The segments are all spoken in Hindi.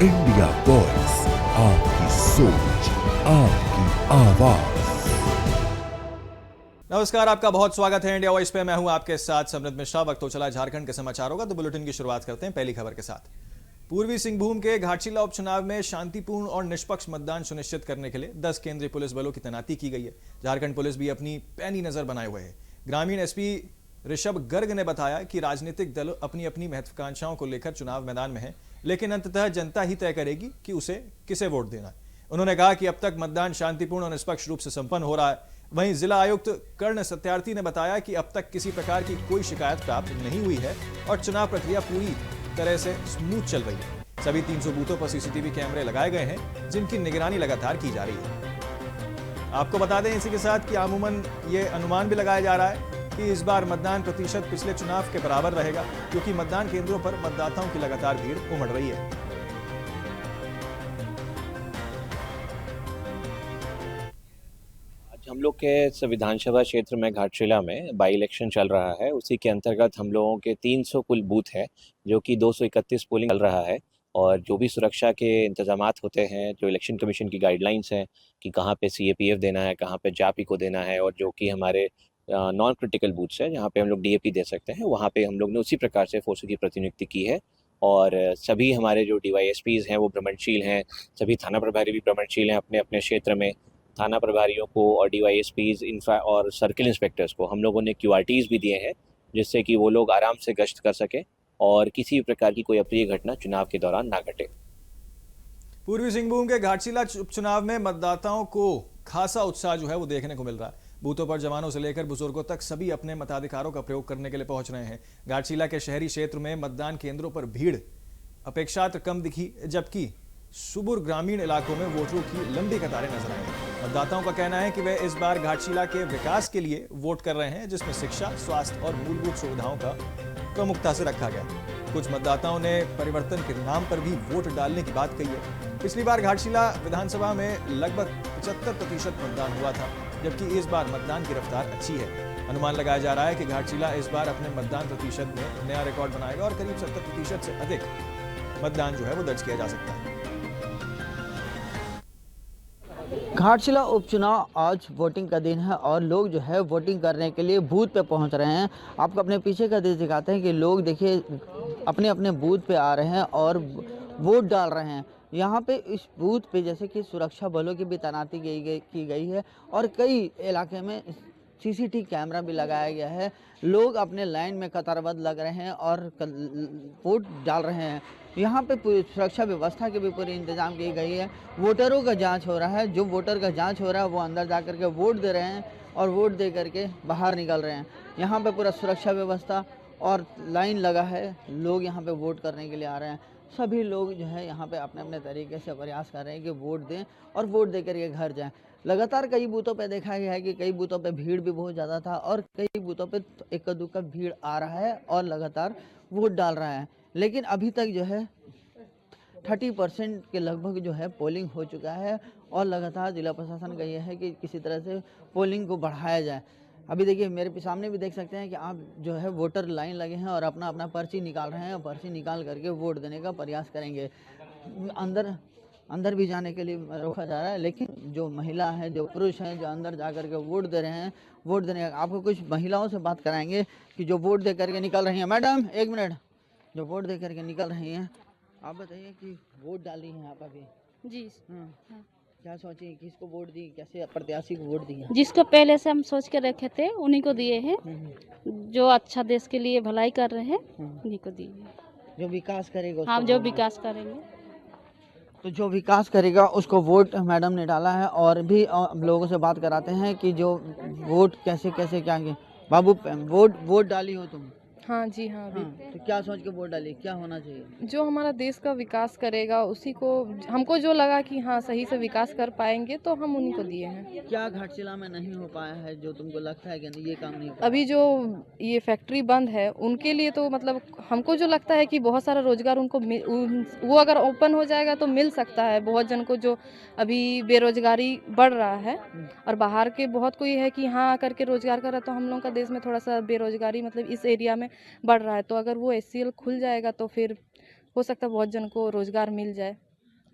इंडिया वॉइस, आपकी सोच, आपकी आवाज। नमस्कार, आपका बहुत स्वागत है इंडिया वॉइस पे। मैं हूं आपके साथ समृद्ध मिश्रा। वक्त हो चला झारखंड के समाचारों का, तो बुलेटिन की शुरुआत करते हैं पहली खबर के साथ। पूर्वी सिंहभूम के घाटशिला उपचुनाव में शांतिपूर्ण और निष्पक्ष मतदान सुनिश्चित करने के लिए 10 केंद्रीय पुलिस बलों की तैनाती की गई है। झारखंड पुलिस भी अपनी पैनी नजर बनाए हुए है। ग्रामीण एसपी ऋषभ गर्ग ने बताया कि राजनीतिक दल अपनी अपनी महत्वाकांक्षाओं को लेकर चुनाव मैदान में है, लेकिन अंततः जनता ही तय करेगी कि उसे किसे वोट देना है। उन्होंने कहा कि अब तक मतदान शांतिपूर्ण और निष्पक्ष रूप से संपन्न हो रहा है। वहीं जिला आयुक्त कर्ण सत्यार्थी ने बताया कि अब तक किसी प्रकार की कोई शिकायत प्राप्त नहीं हुई है और चुनाव प्रक्रिया पूरी तरह से स्मूथ चल रही है। सभी 300 बूथों पर सीसीटीवी कैमरे लगाए गए हैं, जिनकी निगरानी लगातार की जा रही है। आपको बता दें इसी के साथ कि अमूमन ये अनुमान भी लगाया जा रहा है कि इस बार मतदान प्रतिशत पिछले चुनाव के बराबर रहेगा, क्योंकि मतदान केंद्रों पर मतदाताओं की लगातार भीड़ उमड़ रही है। हम लोग के विधानसभा क्षेत्र में घाटशिला में बाई इलेक्शन चल रहा है। उसी के अंतर्गत हम लोगों के 300 कुल बूथ है, जो कि 231 पोलिंग चल रहा है। और जो भी सुरक्षा के इंतजामात होते हैं, जो इलेक्शन कमीशन की गाइडलाइंस हैं कि कहाँ पे सीएपीएफ देना है, कहाँ पे जापी को देना है, और जो कि हमारे नॉन क्रिटिकल बूथ्स है जहाँ पे हम लोग डीएपी दे सकते हैं, वहाँ पे हम लोग ने उसी प्रकार से फोर्स की प्रतिनियुक्ति की है। और सभी हमारे जो डीवाईएसपीज हैं वो भ्रमणशील हैं, सभी थाना प्रभारी भी भ्रमणशील हैं अपने अपने क्षेत्र में। थाना प्रभारियों को और डीवाईएसपीज और सर्किल इंस्पेक्टर्स को हम लोगों ने क्यूआरटीज भी दिए हैं, जिससे कि वो लोग आराम से गश्त कर सकें और किसी भी प्रकार की कोई अप्रिय घटना चुनाव के दौरान ना घटे। पूर्वी सिंहभूम के घाटशिला उपचुनाव में मतदाताओं को खासा उत्साह जो है वो देखने को मिल रहा है। बूथों पर जवानों से लेकर बुजुर्गों तक सभी अपने मताधिकारों का प्रयोग करने के लिए पहुंच रहे हैं। घाटशिला के शहरी क्षेत्र में मतदान केंद्रों पर भीड़ अपेक्षाकृत कम दिखी, जबकि सुबुर ग्रामीण इलाकों में वोटरों की लंबी कतारें नजर आई। मतदाताओं का कहना है कि वे इस बार घाटशिला के विकास के लिए वोट कर रहे हैं, जिसमें शिक्षा, स्वास्थ्य और मूलभूत सुविधाओं का प्रमुखता से रखा गया। कुछ मतदाताओं ने परिवर्तन के नाम पर भी वोट डालने की बात कही है। पिछली बार घाटशिला विधानसभा में लगभग 75% मतदान हुआ था, जबकि इस बार मतदान की रफ्तार अच्छी है। अनुमान लगाया जा रहा है कि घाटशिला इस बार अपने मतदान प्रतिशत में नया रिकॉर्ड बनाएगा और करीब 70% से अधिक मतदान जो है वो दर्ज किया जा सकता है। घाटशिला उपचुनाव आज वोटिंग का दिन है और लोग जो है वोटिंग करने के लिए बूथ पे पहुंच रहे हैं। आपको अपने पीछे का दृश्य दिखाते हैं कि लोग देखिए अपने अपने बूथ पे आ रहे हैं और वोट डाल रहे हैं। यहाँ पे इस बूथ पे जैसे कि सुरक्षा बलों की भी तैनाती की गई है और कई इलाके में सीसीटीवी कैमरा भी लगाया गया है। लोग अपने लाइन में कतारबद्ध लग रहे हैं और वोट डाल रहे हैं। यहाँ पे सुरक्षा व्यवस्था की भी पूरी इंतजाम की गई है। वोटरों का जांच हो रहा है। जो वोटर का जांच हो रहा है वो अंदर जा कर के वोट दे रहे हैं और वोट दे करके बाहर निकल रहे हैं। यहाँ पे पूरा सुरक्षा व्यवस्था और लाइन लगा है। लोग यहाँ पे वोट करने के लिए आ रहे हैं। सभी लोग जो है यहाँ पे अपने अपने तरीके से प्रयास कर रहे हैं कि वोट दें और वोट दे करके घर जाएं। लगातार कई बूथों पे देखा गया है कि कई बूथों पे भीड़ भी बहुत ज़्यादा था और कई बूथों पे इक्का दुक्का भीड़ आ रहा है और लगातार वोट डाल रहा है। लेकिन अभी तक जो है 30% के लगभग जो है पोलिंग हो चुका है और लगातार जिला प्रशासन का यह है कि किसी तरह से पोलिंग को बढ़ाया जाए। अभी देखिए मेरे सामने भी देख सकते हैं कि आप जो है वोटर लाइन लगे हैं और अपना अपना पर्ची निकाल रहे हैं और पर्ची निकाल करके वोट देने का प्रयास करेंगे। अंदर भी जाने के लिए रोका जा रहा है, लेकिन जो महिला है, जो पुरुष हैं, जो अंदर जा करके वोट दे रहे हैं, वोट देने आपको कुछ महिलाओं से बात कराएंगे कि जो वोट दे करके निकल रही हैं। मैडम एक मिनट, जो वोट दे करके निकल रही हैं, आप बताइए कि वोट डाली हैं आप अभी? जी। हाँ। हाँ। क्या सोची, किसको वोट दी, कैसे प्रत्याशी को वोट दिया? जिसको पहले से हम सोच के रखे थे उन्हीं को दिए हैं। जो अच्छा देश के लिए भलाई कर रहे हैं उन्हीं को दिए हैं। जो विकास करेगा हम जो विकास करेंगे, तो जो विकास करेगा उसको वोट मैडम ने डाला है। और भी लोगों से बात कराते हैं कि जो वोट कैसे कैसे क्या बाबू वोट डाली हो तुम? हाँ जी, हाँ अभी तो क्या सोच के वोट डाली, क्या होना चाहिए? जो हमारा देश का विकास करेगा उसी को, हमको जो लगा कि हाँ सही से विकास कर पाएंगे तो हम उन्हीं को दिए हैं। क्या घाटशिला में नहीं हो पाया है जो तुमको लगता है कि ये काम नहीं कर? अभी जो ये फैक्ट्री बंद है उनके लिए तो मतलब हमको जो लगता है कि बहुत सारा रोजगार उनको वो अगर ओपन हो जाएगा तो मिल सकता है बहुत जन को, जो अभी बेरोजगारी बढ़ रहा है और बाहर के बहुत कोई है कि यहाँ आकर के रोजगार कर रहा है। तो हम लोग का देश में थोड़ा सा बेरोजगारी मतलब इस एरिया में बढ़ रहा है। तो अगर वो एचसीएल खुल जाएगा तो फिर हो सकता है बहुत जन को रोजगार मिल जाए।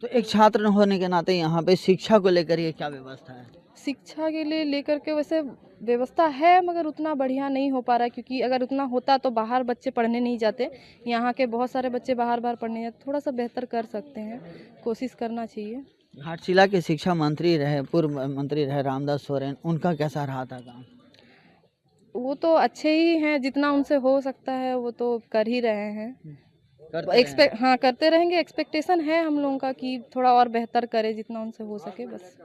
तो एक छात्र होने के नाते यहाँ पे शिक्षा को लेकर ये क्या व्यवस्था है? शिक्षा के लिए लेकर के वैसे व्यवस्था है, मगर उतना बढ़िया नहीं हो पा रहा है, क्योंकि अगर उतना होता तो बाहर बच्चे पढ़ने नहीं जाते। यहाँ के बहुत सारे बच्चे बाहर पढ़ने जाते, थोड़ा सा बेहतर कर सकते हैं, कोशिश करना चाहिए। घाटशिला के शिक्षा मंत्री रहे, पूर्व मंत्री रहे रामदास सोरेन, उनका कैसा रहा था काम? वो तो अच्छे ही हैं, जितना उनसे हो सकता है वो तो कर ही रहे हैं। हाँ, करते रहेंगे। एक्सपेक्टेशन है हम लोगों का कि थोड़ा और बेहतर करे, जितना उनसे हो सके, बस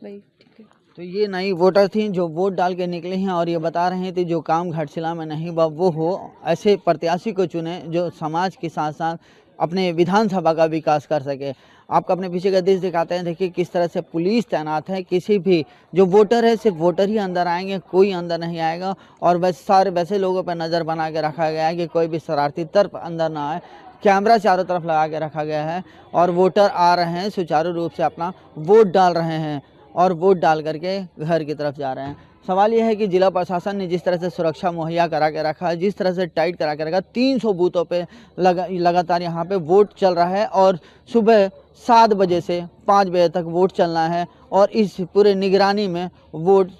वही ठीक है। तो ये नई वोटर थी जो वोट डाल के निकले हैं और ये बता रहे थे जो काम घाटशिला में नहीं हुआ वो हो, ऐसे प्रत्याशी को चुने जो समाज के साथ साथ अपने विधानसभा का विकास कर सके। आपको अपने पीछे का दृश्य दिखाते हैं, देखिए किस तरह से पुलिस तैनात है। किसी भी जो वोटर है सिर्फ वोटर ही अंदर आएंगे, कोई अंदर नहीं आएगा। और वैसे लोगों पर नज़र बना के रखा गया है कि कोई भी शरारती तत्व अंदर ना आए। कैमरा चारों तरफ लगा के रखा गया है और वोटर आ रहे हैं, सुचारू रूप से अपना वोट डाल रहे हैं और वोट डाल करके घर की तरफ जा रहे हैं। सवाल यह है कि जिला प्रशासन ने जिस तरह से सुरक्षा मुहैया करा के रखा है, जिस तरह से टाइट करा के रखा, 300 बूथों पे लगातार यहाँ पे वोट चल रहा है और सुबह 7 बजे से 5 बजे तक वोट चलना है और इस पूरे निगरानी में वोट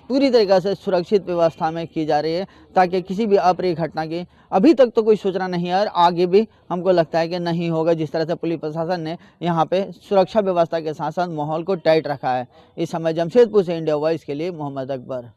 पूरी तरीक़े से सुरक्षित व्यवस्था में की जा रही है ताकि किसी भी अप्रिय घटना की अभी तक तो कोई सूचना नहीं है और आगे भी हमको लगता है कि नहीं होगा। जिस तरह से पुलिस प्रशासन ने यहाँ पे सुरक्षा व्यवस्था के साथ साथ माहौल को टाइट रखा है। इस समय जमशेदपुर से इंडिया वॉइस के लिए मोहम्मद अकबर।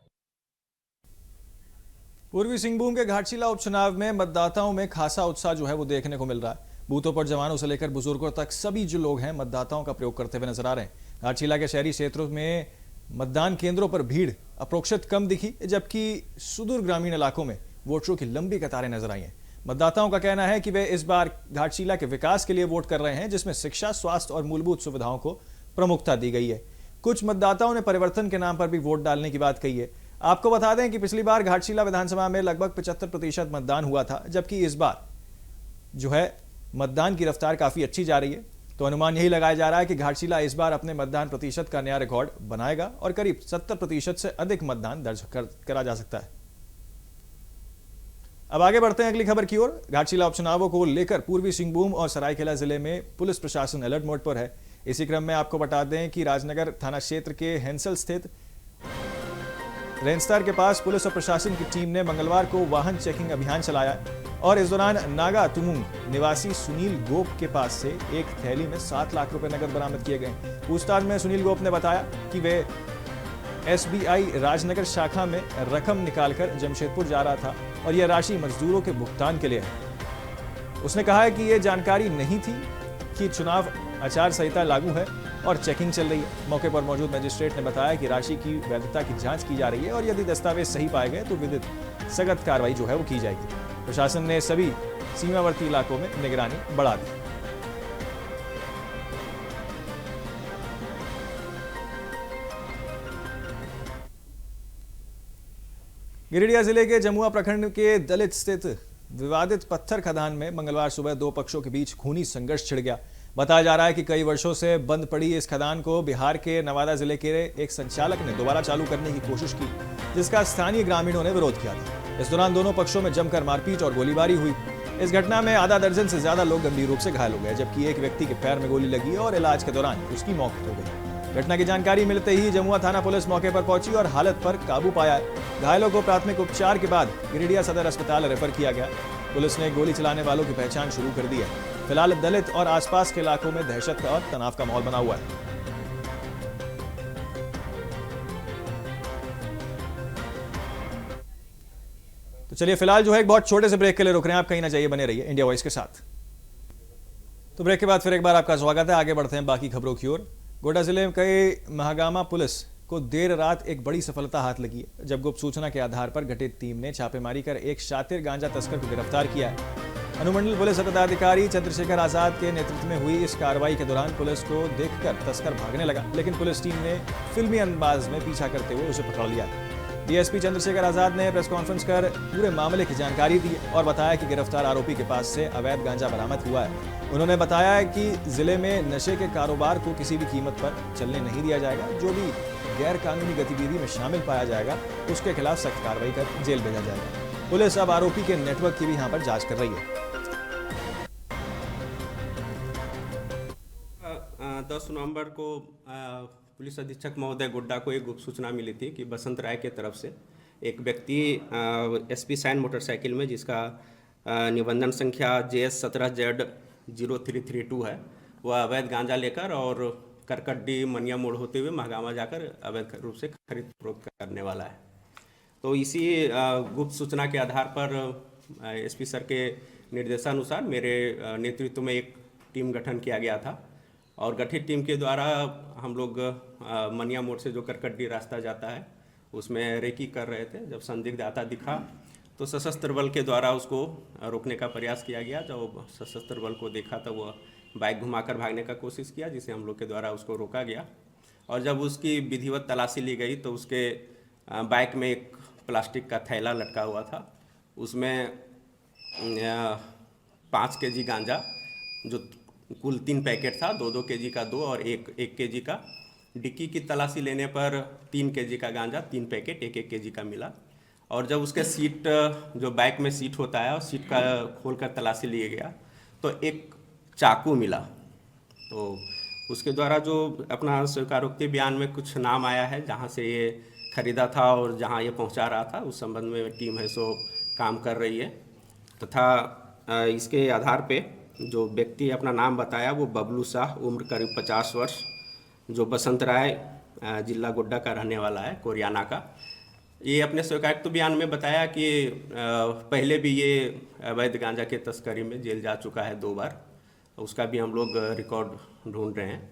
पूर्वी सिंहभूम के घाटशिला उपचुनाव में मतदाताओं में खासा उत्साह जो है वो देखने को मिल रहा है। बूथों पर जवानों से लेकर बुजुर्गों तक सभी जो लोग हैं मतदाताओं का प्रयोग करते हुए नजर आ रहे हैं। घाटशिला के शहरी क्षेत्रों में मतदान केंद्रों पर भीड़ अपेक्षित कम दिखी, जबकि सुदूर ग्रामीण इलाकों में वोटरों की लंबी कतारें नजर आई हैं। मतदाताओं का कहना है कि वे इस बार घाटशिला के विकास के लिए वोट कर रहे हैं, जिसमें शिक्षा, स्वास्थ्य और मूलभूत सुविधाओं को प्रमुखता दी गई है। कुछ मतदाताओं ने परिवर्तन के नाम पर भी वोट डालने की बात कही है। आपको बता दें कि पिछली बार घाटशिला विधानसभा में लगभग 75% मतदान हुआ था, जबकि इस बार जो है मतदान की रफ्तार काफी अच्छी जा रही है। तो अनुमान यही लगाया जा रहा है कि घाटशिला इस बार अपने मतदान प्रतिशत का नया रिकॉर्ड बनाएगा और करीब 70% से अधिक मतदान दर्ज करा जा सकता है। अब आगे बढ़ते हैं अगली खबर की ओर। घाटशिला उपचुनावों को लेकर पूर्वी सिंहभूम और सरायकेला जिले में पुलिस प्रशासन अलर्ट मोड पर है। इसी क्रम में आपको बता दें कि राजनगर थाना क्षेत्र के हेंसल स्थित रेंस्तार के पास पुलिस और प्रशासन की टीम ने मंगलवार को वाहन चेकिंग अभियान चलाया और इस दौरान नागा तुमुंग निवासी सुनील गोप के पास से एक थैली में 7 लाख रुपए नकद बरामद किए गए। पूछताछ में सुनील गोप ने बताया कि वे SBI राजनगर शाखा में रकम निकालकर जमशेदपुर जा रहा था और यह राशि मजदूरों के भुगतान के लिए है। उसने कहा है कि यह जानकारी नहीं थी कि चुनाव आचार संहिता लागू है और चेकिंग चल रही है। मौके पर मौजूद मजिस्ट्रेट ने बताया कि राशि की वैधता की जांच की जा रही है और यदि दस्तावेज सही पाए गए तो विधिक सख्त कार्रवाई जो है वो की जाएगी। प्रशासन ने सभी सीमावर्ती इलाकों में निगरानी बढ़ा दी। गिरिडीह जिले के जमुआ प्रखंड के दलित स्थित विवादित पत्थर खदान में मंगलवार सुबह 2 पक्षों के बीच खूनी संघर्ष छिड़ गया। बताया जा रहा है कि कई वर्षों से बंद पड़ी इस खदान को बिहार के नवादा जिले के एक संचालक ने दोबारा चालू करने की कोशिश की, जिसका स्थानीय ग्रामीणों ने विरोध किया था। इस दौरान दोनों पक्षों में जमकर मारपीट और गोलीबारी हुई। इस घटना में आधा दर्जन से ज्यादा लोग गंभीर रूप से घायल हो गए, जबकि एक व्यक्ति के पैर में गोली लगी और इलाज के दौरान उसकी मौत हो गई। घटना की जानकारी मिलते ही जमुआ थाना पुलिस मौके पर पहुंची और हालत पर काबू पाया। घायलों को प्राथमिक उपचार के बाद गिरिडीह सदर अस्पताल रेफर किया गया। पुलिस ने गोली चलाने वालों की पहचान शुरू कर दी है। फिलहाल दलित और आसपास के इलाकों में दहशत और तनाव का माहौल बना हुआ है। तो चलिए फिलहाल जो है एक बहुत छोटे से ब्रेक के लिए रुक रहे हैं। आप कहीं ना जाइए, बने रहिए इंडिया वॉइस के साथ। तो ब्रेक के बाद फिर एक बार आपका स्वागत है। आगे बढ़ते हैं बाकी खबरों की ओर। गोड्डा जिले के महागामा पुलिस को देर रात एक बड़ी सफलता हाथ लगी है, जब गुप्त सूचना के आधार पर गठित टीम ने छापेमारी कर एक शातिर गांजा तस्कर को गिरफ्तार किया है। अनुमंडल पुलिस पदाधिकारी चंद्रशेखर आजाद के नेतृत्व में हुई इस कार्रवाई के दौरान पुलिस को देखकर तस्कर भागने लगा, लेकिन पुलिस टीम ने फिल्मी अंदाज में पीछा करते हुए उसे पकड़ लिया। डीएसपी चंद्रशेखर आजाद ने प्रेस कॉन्फ्रेंस कर पूरे मामले की जानकारी दी और बताया कि गिरफ्तार आरोपी के पास से अवैध गांजा बरामद हुआ है। उन्होंने बताया कि जिले में नशे के कारोबार को किसी भी कीमत पर चलने नहीं दिया जाएगा। जो भी गैर कानूनी गतिविधि में शामिल पाया जाएगा उसके खिलाफ सख्त कार्रवाई कर जेल भेजा जाएगा। पुलिस अब आरोपी के नेटवर्क की भी यहाँ पर जांच कर रही है। 10 नवंबर को पुलिस अधीक्षक महोदय गोड्डा को एक गुप्त सूचना मिली थी कि बसंत राय के तरफ से एक व्यक्ति SP साइन मोटरसाइकिल में, जिसका निबंधन संख्या JS17Z0332 है, वह अवैध गांजा लेकर और करकट्टी मनिया मोड़ होते हुए महागामा जाकर अवैध रूप से खरीद फरोख्त करने वाला है। तो इसी गुप्त सूचना के आधार पर SP सर के निर्देशानुसार मेरे नेतृत्व में एक टीम गठन किया गया था और गठित टीम के द्वारा हम लोग मनिया मोड़ से जो करकट्टी रास्ता जाता है उसमें रेकी कर रहे थे। जब संदिग्ध आता दिखा तो सशस्त्र बल के द्वारा उसको रोकने का प्रयास किया गया। जब सशस्त्र बल को देखा तो वह बाइक घुमाकर भागने का कोशिश किया, जिसे हम लोग के द्वारा उसको रोका गया। और जब उसकी विधिवत तलाशी ली गई तो उसके बाइक में एक प्लास्टिक का थैला लटका हुआ था, उसमें 5 kg गांजा, जो कुल 3 पैकेट था, 2-2 kg का 2 और 1 kg का। डिक्की की तलाशी लेने पर 3 kg का गांजा, 3 पैकेट 1-1 kg का मिला। और जब उसके सीट, जो बाइक में सीट होता है, और सीट का खोलकर तलाशी लिया गया तो एक चाकू मिला। तो उसके द्वारा जो अपना स्वीकारोक्ति बयान में कुछ नाम आया है जहां से ये खरीदा था और जहां ये पहुंचा रहा था, उस संबंध में टीम है सो काम कर रही है। तथा इसके आधार पे जो व्यक्ति अपना नाम बताया वो बबलू शाह, उम्र करीब 50 वर्ष, जो बसंत राय जिला गोड्डा का रहने वाला है, कोरियाना का। ये अपने स्वीकारोक्ति बयान में बताया कि पहले भी ये अवैध गांजा के तस्करी में जेल जा चुका है 2 बार। उसका भी हम लोग रिकॉर्ड ढूंढ रहे हैं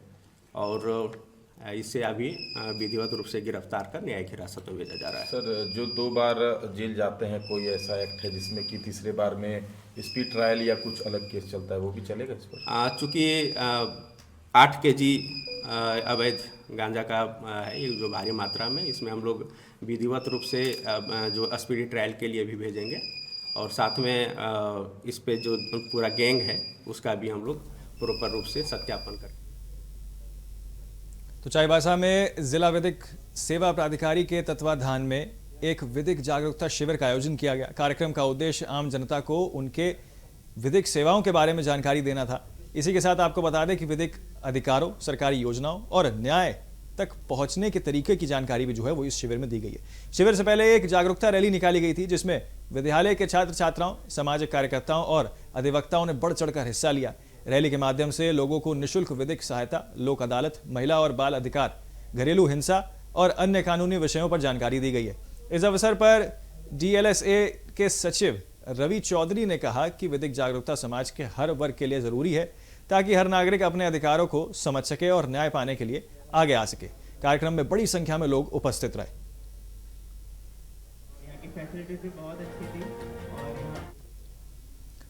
और इससे अभी विधिवत रूप से गिरफ्तार कर न्यायिक हिरासत में भेजा जा रहा है। सर, जो 2 बार जेल जाते हैं, कोई ऐसा एक्ट है जिसमें कि तीसरे बार में स्पीड ट्रायल या कुछ अलग केस चलता है, वो भी चलेगा इस पर? चूँकि 8 kg अवैध गांजा का है ये, जो भारी मात्रा में, इसमें हम लोग विधिवत रूप से जो स्पीडी ट्रायल के लिए भी भेजेंगे और साथ में इस पे जो पूरा गैंग है उसका भी हम लोग प्रॉपर रूप से सत्यापन करें। तो चाईबासा में जिला विधिक सेवा प्राधिकारी के तत्वाधान में एक विधिक जागरूकता शिविर का आयोजन किया गया। कार्यक्रम का उद्देश्य आम जनता को उनके विधिक सेवाओं के बारे में जानकारी देना था। इसी के साथ आपको बता दें कि विधिक अधिकारों, सरकारी योजनाओं और न्याय तक पहुंचने के तरीके की जानकारी भी जो है वो इस शिविर में दी गई है। शिविर से पहले एक जागरूकता रैली निकाली गई थी, जिसमें विद्यालय के छात्र छात्राओं, सामाजिक कार्यकर्ताओं और अधिवक्ताओं ने बढ़ चढ़कर हिस्सा लिया। रैली के माध्यम से लोगों को निःशुल्क विधिक सहायता, लोक अदालत, महिला और बाल अधिकार, घरेलू हिंसा और अन्य कानूनी विषयों पर जानकारी दी गई है। इस अवसर पर DLSA के सचिव रवि चौधरी ने कहा कि विधिक जागरूकता समाज के हर वर्ग के लिए जरूरी है, ताकि हर नागरिक अपने अधिकारों को समझ सके और न्याय पाने के लिए आगे आ सके। कार्यक्रम में बड़ी संख्या में लोग उपस्थित रहे।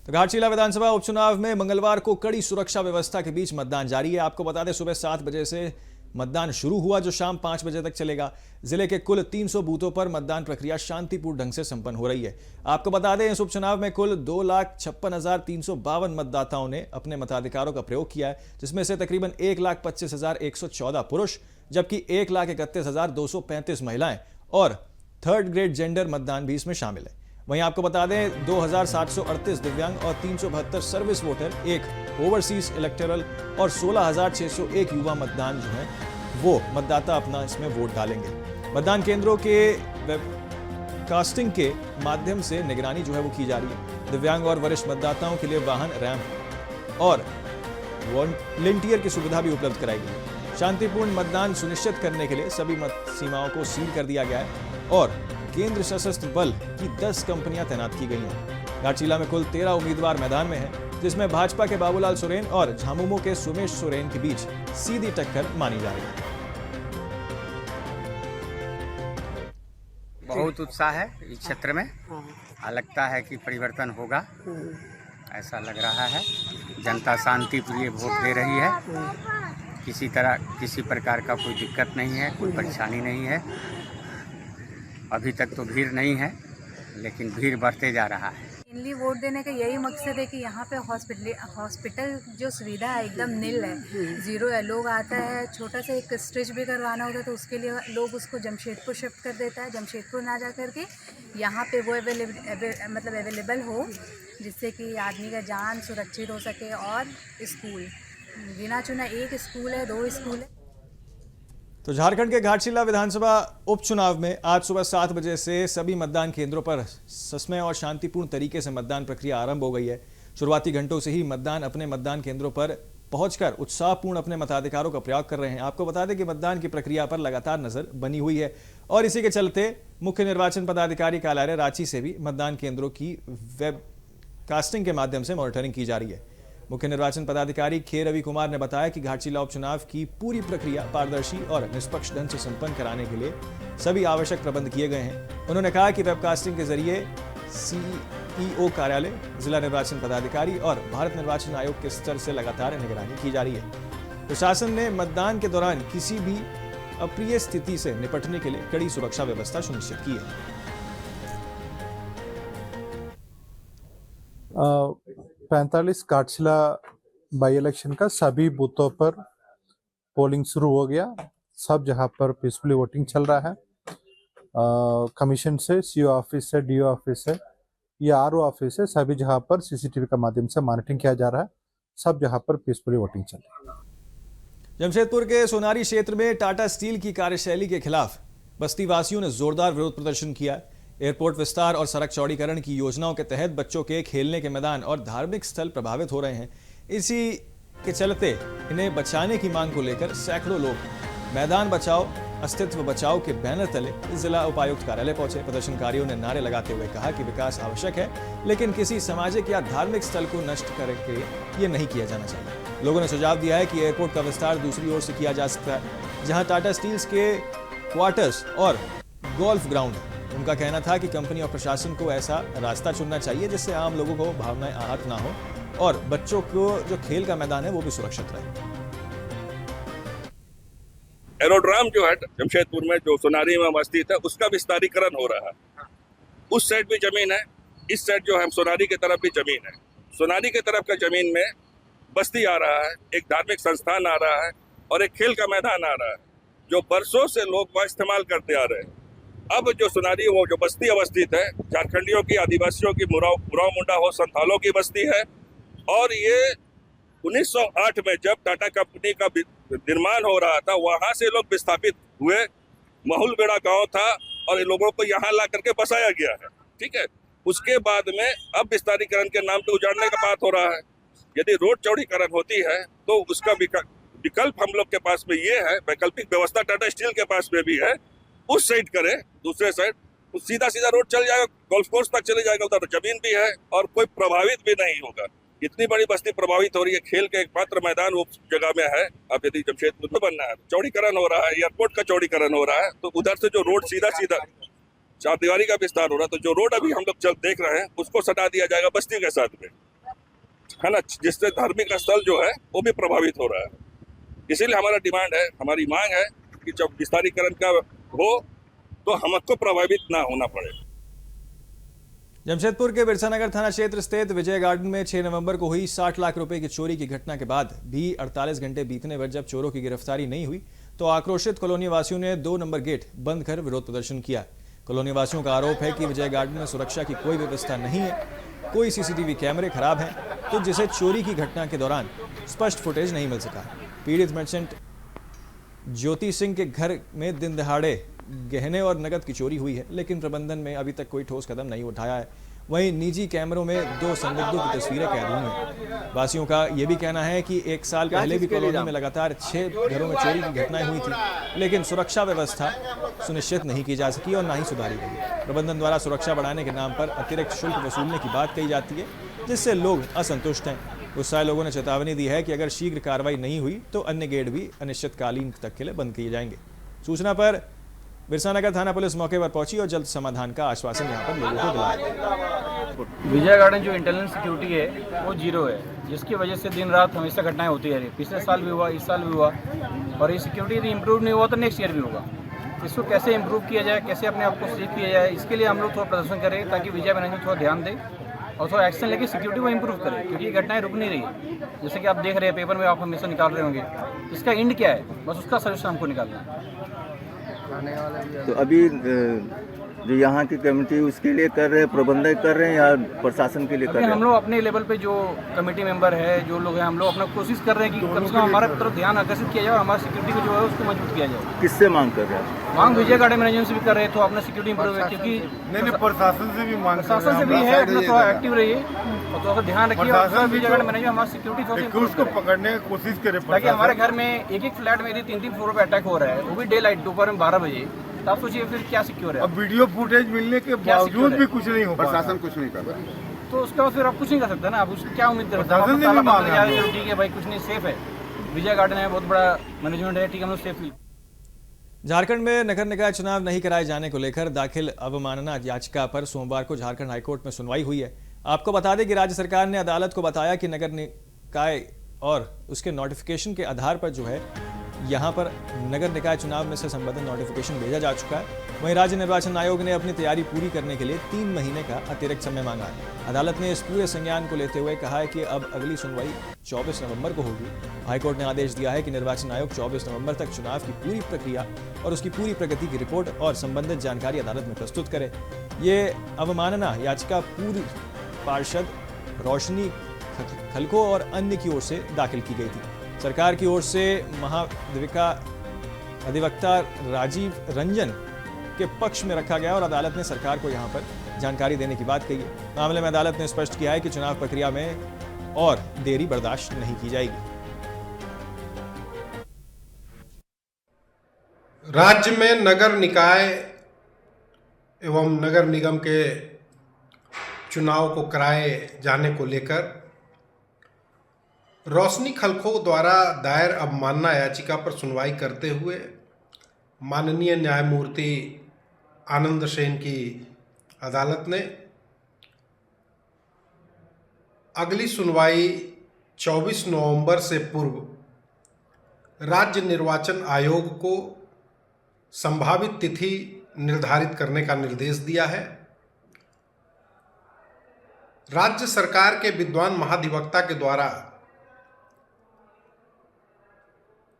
तो घाटशिला विधानसभा उपचुनाव में मंगलवार को कड़ी सुरक्षा व्यवस्था के बीच मतदान जारी है। आपको बता दें, सुबह 7 बजे से मतदान शुरू हुआ, जो शाम 5 बजे तक चलेगा। जिले के कुल 300 बूथों पर मतदान प्रक्रिया शांतिपूर्ण ढंग से संपन्न हो रही है। आपको बता दें, इस उपचुनाव में कुल 2,56,352 मतदाताओं ने अपने मताधिकारों का प्रयोग किया है, जिसमें से तकरीबन 1,25,114 पुरुष, जबकि 1,31,235 महिलाएं और थर्ड ग्रेड जेंडर मतदान भी इसमें शामिल है। वहीं आपको बता दें, 2,738 दिव्यांग और 372 सर्विस वोटर, एक ओवरसीज इलेक्टोरल और 16,601 युवा मतदान जो है वो मतदाता अपना इसमें वोट डालेंगे। मतदान केंद्रों के वेबकास्टिंग के माध्यम से निगरानी जो है वो की जा रही है। दिव्यांग और वरिष्ठ मतदाताओं के लिए वाहन, रैंप और वॉलंटियर की सुविधा भी उपलब्ध कराई गई है। शांतिपूर्ण मतदान सुनिश्चित करने के लिए सभी मत सीमाओं को सील कर दिया गया है और केंद्र सशस्त्र बल की 10 कंपनियां तैनात की गई हैं। घाटशिला में कुल 13 उम्मीदवार मैदान में हैं, जिसमें भाजपा के बाबूलाल सोरेन और झामुमो के सुमेश सोरेन के बीच सीधी टक्कर मानी जा रही है। बहुत उत्साह है इस क्षेत्र में, लगता है कि परिवर्तन होगा, ऐसा लग रहा है। जनता शांतिप्रिय वोट दे रही है, किसी प्रकार का कोई दिक्कत नहीं है, कोई परेशानी नहीं है। अभी तक तो भीड़ नहीं है, लेकिन भीड़ बढ़ते जा रहा है। मेनली वोट देने का यही मकसद है कि यहाँ पे हॉस्पिटल जो सुविधा है एकदम नील है, जीरो है। लोग आता है, छोटा सा एक स्टिच भी करवाना होता है तो उसके लिए लोग उसको जमशेदपुर शिफ्ट कर देता है। जमशेदपुर ना जा करके यहाँ पे वो अवेलेबल हो, जिससे कि आदमी का जान सुरक्षित हो सके। और स्कूल गिना चुना एक स्कूल है, 2 स्कूल है। तो झारखंड के घाटशिला विधानसभा उपचुनाव में आज सुबह 7 बजे से सभी मतदान केंद्रों पर सस्मय और शांतिपूर्ण तरीके से मतदान प्रक्रिया आरंभ हो गई है। शुरुआती घंटों से ही मतदान अपने मतदान केंद्रों पर पहुंचकर उत्साहपूर्ण अपने मताधिकारों का प्रयोग कर रहे हैं। आपको बता दें कि मतदान की प्रक्रिया पर लगातार नजर बनी हुई है और इसी के चलते मुख्य निर्वाचन पदाधिकारी कार्यालय रांची से भी मतदान केंद्रों की वेब कास्टिंग के माध्यम से मॉनिटरिंग की जा रही है। मुख्य निर्वाचन पदाधिकारी खे रवि कुमार ने बताया कि घाटशिला उपचुनाव की पूरी प्रक्रिया पारदर्शी और निष्पक्ष ढंग से संपन्न कराने के लिए सभी आवश्यक प्रबंध किए गए हैं। उन्होंने कहा कि वेबकास्टिंग के जरिए सीईओ कार्यालय, जिला निर्वाचन पदाधिकारी और भारत निर्वाचन आयोग के स्तर से लगातार निगरानी की जा रही है। प्रशासन ने मतदान के दौरान किसी भी अप्रिय स्थिति से निपटने के लिए कड़ी सुरक्षा व्यवस्था सुनिश्चित की है। 45 घाटशिला बाई इलेक्शन का सभी बूथों पर पोलिंग शुरू हो गया। सब जहां पर पीसफुली वोटिंग चल रहा है। कमीशन से, सीओ ऑफिस से, डीओ ऑफिस से या आरओ ऑफिस से सभी जहां पर सीसीटीवी का माध्यम से मॉनिटरिंग किया जा रहा है। सब जहां पर पीसफुली वोटिंग चल रही है। जमशेदपुर के सोनारी क्षेत्र में टाटा स्टील की कार्यशैली के खिलाफ बस्ती वासियों ने जोरदार विरोध प्रदर्शन किया। एयरपोर्ट विस्तार और सड़क चौड़ीकरण की योजनाओं के तहत बच्चों के खेलने के मैदान और धार्मिक स्थल प्रभावित हो रहे हैं। इसी के चलते इन्हें बचाने की मांग को लेकर सैकड़ों लोग मैदान बचाओ अस्तित्व बचाओ के बैनर तले जिला उपायुक्त कार्यालय पहुंचे। प्रदर्शनकारियों ने नारे लगाते हुए कहा कि विकास आवश्यक है, लेकिन किसी सामाजिक या धार्मिक स्थल को नष्ट करके ये नहीं किया जाना चाहिए। लोगों ने सुझाव दिया है कि एयरपोर्ट का विस्तार दूसरी ओर से किया जा सकता है, जहां टाटा स्टील्स के क्वार्टर्स और गोल्फ ग्राउंड है। उनका कहना था कि कंपनी और प्रशासन को ऐसा रास्ता चुनना चाहिए जिससे आम लोगों को भावनाएं आहत ना हो और बच्चों को जो खेल का मैदान है वो भी सुरक्षित रहे। एरोड्राम जो है जमशेदपुर में जो सोनारी में स्थित है उसका विस्तारीकरण हो रहा है। उस साइड भी जमीन है, इस साइड जो है सोनारी की तरफ भी जमीन है। सोनारी की तरफ का जमीन में बस्ती आ रहा है, एक धार्मिक संस्थान आ रहा है और एक खेल का मैदान आ रहा है जो बरसों से लोग वह इस्तेमाल करते आ रहे हैं। अब जो सोनारी वो जो बस्ती अवस्थित है झारखंडियों की, आदिवासियों की, मुराव मुंडा हो संथालों की बस्ती है और ये 1908 में जब टाटा कंपनी का निर्माण हो रहा था वहां से लोग विस्थापित हुए। महुलबेड़ा गांव था और इन लोगों को यहाँ ला करके बसाया गया है। ठीक है, उसके बाद में अब विस्तारीकरण के नाम पे उजाड़ने का बात हो रहा है। यदि रोड चौड़ीकरण होती है तो उसका विकल्प हम लोग के पास में ये है, वैकल्पिक व्यवस्था टाटा स्टील के पास में भी है। उस साइड करे, दूसरे साइड तो सीधा सीधा रोड चल जाएगा, गोल्फ कोर्स तक चले जाएगा, उधर जमीन भी है और कोई प्रभावित भी नहीं होगा। इतनी बड़ी बस्ती प्रभावित हो रही है, खेल के एकमात्र मैदान वो जगह में है। अब यदि जमशेदपुर में बनना है, चौड़ीकरण हो रहा है, एयरपोर्ट का चौड़ीकरण हो रहा है, तो उधर से जो रोड सीधा सीधा चारदीवारी का विस्तार हो रहा है, तो जो रोड अभी हम लोग देख रहे हैं उसको सटा दिया जाएगा बस्ती के साथ में, है ना, जिससे धार्मिक स्थल जो है वो भी प्रभावित हो रहा है। इसीलिए हमारा डिमांड है, हमारी मांग है कि जब विस्तारीकरण का हो तो हमको प्रभावित ना होना पड़े। जमशेदपुर के बिरसानगर थाना क्षेत्र स्थित विजय गार्डन में 6 नवंबर को हुई 60 लाख रुपए की चोरी की घटना के बाद भी 48 घंटे बीतने पर जब चोरों की गिरफ्तारी नहीं हुई तो आक्रोशित कॉलोनी वासियों ने 2 नंबर गेट बंद कर विरोध प्रदर्शन किया। कॉलोनी वासियों का आरोप है कि विजय गार्डन में सुरक्षा की कोई व्यवस्था नहीं है, कोई सीसीटीवी कैमरे खराब हैं, तो जिसे चोरी की घटना के दौरान स्पष्ट फुटेज नहीं मिल सका। पीड़ित मर्चेंट ज्योति सिंह के घर में दिन दहाड़े गहने और नकद की चोरी हुई है, लेकिन प्रबंधन में अभी तक कोई ठोस कदम नहीं उठाया है। वहीं निजी कैमरों में 2 संदिग्धों की तस्वीरें कैद हुई हैं। वासियों का यह भी कहना है कि 1 साल पहले भी कॉलोनी में लगातार 6 घरों में चोरी की घटनाएं हुई थी, लेकिन सुरक्षा व्यवस्था सुनिश्चित नहीं की जा सकी और ना ही सुधारी गई। प्रबंधन द्वारा सुरक्षा बढ़ाने के नाम पर अतिरिक्त शुल्क वसूलने की बात कही जाती है, जिससे लोग असंतुष्ट हैं। गुस्साए लोगों ने चेतावनी दी है कि अगर शीघ्र कार्रवाई नहीं हुई तो अन्य गेट भी अनिश्चितकालीन तक के लिए बंद किए जाएंगे। सूचना पर बिरसानगर थाना पुलिस मौके पर पहुंची और जल्द समाधान का आश्वासन यहां पर लोगों को दिलाया। विजय गार्डन जो इंटेलिजेंस सिक्योरिटी है वो 0 है, जिसकी वजह से दिन रात हमेशा घटनाएं होती रही। पिछले साल भी हुआ, इस साल भी हुआ और ये सिक्योरिटी यदि इम्प्रूव नहीं हुआ तो नेक्स्ट ईयर भी होगा। इसको कैसे इम्प्रूव किया जाए, कैसे अपने आप को सेफ किया जाए, इसके लिए हम लोग थोड़ा प्रदर्शन करें ताकि विजय मैनेजमेंट थोड़ा ध्यान दे और थोड़ा एक्शन लेके सिक्योरिटी को इम्प्रूव करें, क्योंकि ये घटनाएं रुक नहीं रही। जैसे कि आप देख रहे हैं पेपर में, आप हमेशा निकाल रहे होंगे, इसका एंड क्या है, बस उसका सोल्यूशन हमको निकालना है। तो अभी जो यहाँ की कमेटी उसके लिए कर रहे हैं, प्रबंधक कर रहे हैं या प्रशासन के लिए कर रहे हैं? हम लोग अपने लेवल पे जो कमेटी मेंबर है, जो लोग हैं, हम लोग अपना कोशिश कर रहे हैं कि कम से कम हमारे तरफ ध्यान आकर्षित किया जाए और हमारी सिक्योरिटी को जो है उसको मजबूत किया जाए। किससे मांग कर रहे हैं? मांग विजय गार्डन मैनेजमेंट से भी कर रहे हैं, तो अपना सिक्योरिटी इंप्रूव है, क्योंकि नहीं प्रशासन से भी मांग, प्रशासन से भी है, अपना थोड़ा एक्टिव रहिए और थोड़ा ध्यान रखिए। विजय गार्डन मैनेजमेंट हमारी सिक्योरिटी उसको पकड़ने की कोशिश करे, ताकि हमारे घर में एक फ्लैट में यदि 3-3 फ्लोर पे अटैक हो रहा है, वो भी डे लाइट, दोपहर में 12 बजे, तो आप सोचिए फिर क्या सिक्योर है। अब वीडियो फुटेज मिलने के बावजूद भी कुछ नहीं हो, प्रशासन कुछ नहीं कर रहा, तो उसके बाद फिर आप कुछ नहीं कर सकते ना। आप उसको क्या उम्मीद कर सकते हैं? ठीक है भाई, कुछ नहीं, सेफ है, विजय गार्डन है, बहुत बड़ा मैनेजमेंट है, ठीक है, हम लोग सेफ। झारखंड में नगर निकाय चुनाव नहीं कराए जाने को लेकर दाखिल अवमानना याचिका पर सोमवार को झारखंड हाईकोर्ट में सुनवाई हुई है। आपको बता दें कि राज्य सरकार ने अदालत को बताया कि नगर निकाय और उसके नोटिफिकेशन के आधार पर जो है यहां पर नगर निकाय चुनाव में से संबंधित नोटिफिकेशन भेजा जा चुका है। वहीं राज्य निर्वाचन आयोग ने अपनी तैयारी पूरी करने के लिए 3 महीने का अतिरिक्त समय मांगा है। अदालत ने इस पूरे संज्ञान को लेते हुए कहा है कि अब अगली सुनवाई 24 नवंबर को होगी। हाईकोर्ट ने आदेश दिया है कि निर्वाचन आयोग 24 नवंबर तक चुनाव की पूरी प्रक्रिया और उसकी पूरी प्रगति की रिपोर्ट और संबंधित जानकारी अदालत में प्रस्तुत करे। ये अवमानना याचिका पूर्व पार्षद रोशनी खलको और अन्य की ओर से दाखिल की गई थी। सरकार की ओर से अधिवक्ता राजीव रंजन के पक्ष में रखा गया और अदालत ने सरकार को यहां पर जानकारी देने की बात कही है। मामले में अदालत ने स्पष्ट किया है कि चुनाव प्रक्रिया में और देरी बर्दाश्त नहीं की जाएगी। राज्य में नगर निकाय एवं नगर निगम के चुनाव को कराए जाने को लेकर रोशनी खलखो द्वारा दायर अवमानना याचिका पर सुनवाई करते हुए माननीय न्यायमूर्ति आनंद सेन की अदालत ने अगली सुनवाई 24 नवंबर से पूर्व राज्य निर्वाचन आयोग को संभावित तिथि निर्धारित करने का निर्देश दिया है। राज्य सरकार के विद्वान महाधिवक्ता के द्वारा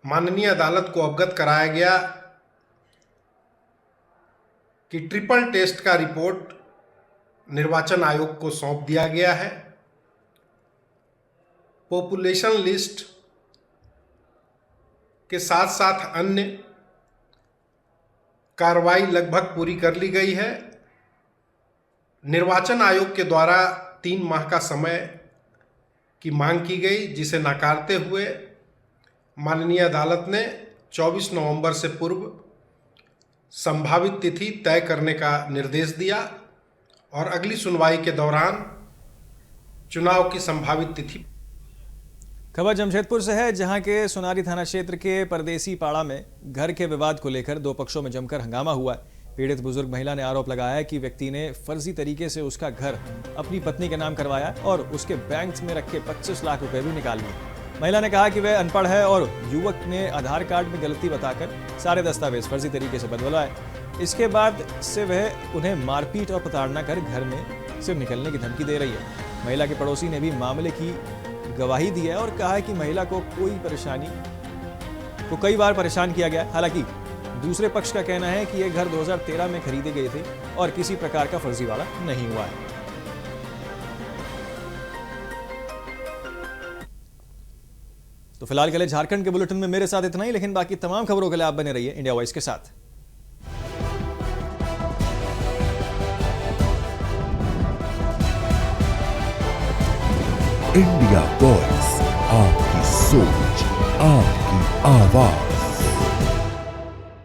माननीय अदालत को अवगत कराया गया कि ट्रिपल टेस्ट का रिपोर्ट निर्वाचन आयोग को सौंप दिया गया है। पॉपुलेशन लिस्ट के साथ साथ अन्य कार्रवाई लगभग पूरी कर ली गई है। निर्वाचन आयोग के द्वारा 3 माह का समय की मांग की गई, जिसे नकारते हुए माननीय अदालत ने 24 नवंबर से पूर्व संभावित तिथि तय करने का निर्देश दिया और अगली सुनवाई के दौरान चुनाव की संभावित तिथि। खबर जमशेदपुर से है, जहां के सोनारी थाना क्षेत्र के परदेसी पाड़ा में घर के विवाद को लेकर 2 पक्षों में जमकर हंगामा हुआ है। पीड़ित बुजुर्ग महिला ने आरोप लगाया है कि व्यक्ति ने फर्जी तरीके से उसका घर अपनी पत्नी के नाम करवाया और उसके बैंक में रखे 25 लाख रुपए भी निकाल लिए। महिला ने कहा कि वह अनपढ़ है और युवक ने आधार कार्ड में गलती बताकर सारे दस्तावेज फर्जी तरीके से बदलवाए। इसके बाद से वह उन्हें मारपीट और प्रताड़ना कर घर में से निकलने की धमकी दे रही है। महिला के पड़ोसी ने भी मामले की गवाही दी है और कहा है कि महिला को कई बार परेशान किया गया। हालांकि दूसरे पक्ष का कहना है कि यह घर 2013 में खरीदे गए थे और किसी प्रकार का फर्जीवाड़ा नहीं हुआ है। तो फिलहाल के लिए झारखंड के बुलेटिन में मेरे साथ इतना ही, लेकिन बाकी तमाम खबरों के लिए आप बने रहिए इंडिया वॉइस के साथ। इंडिया वॉइस, आपकी सोच, आपकी आवाज।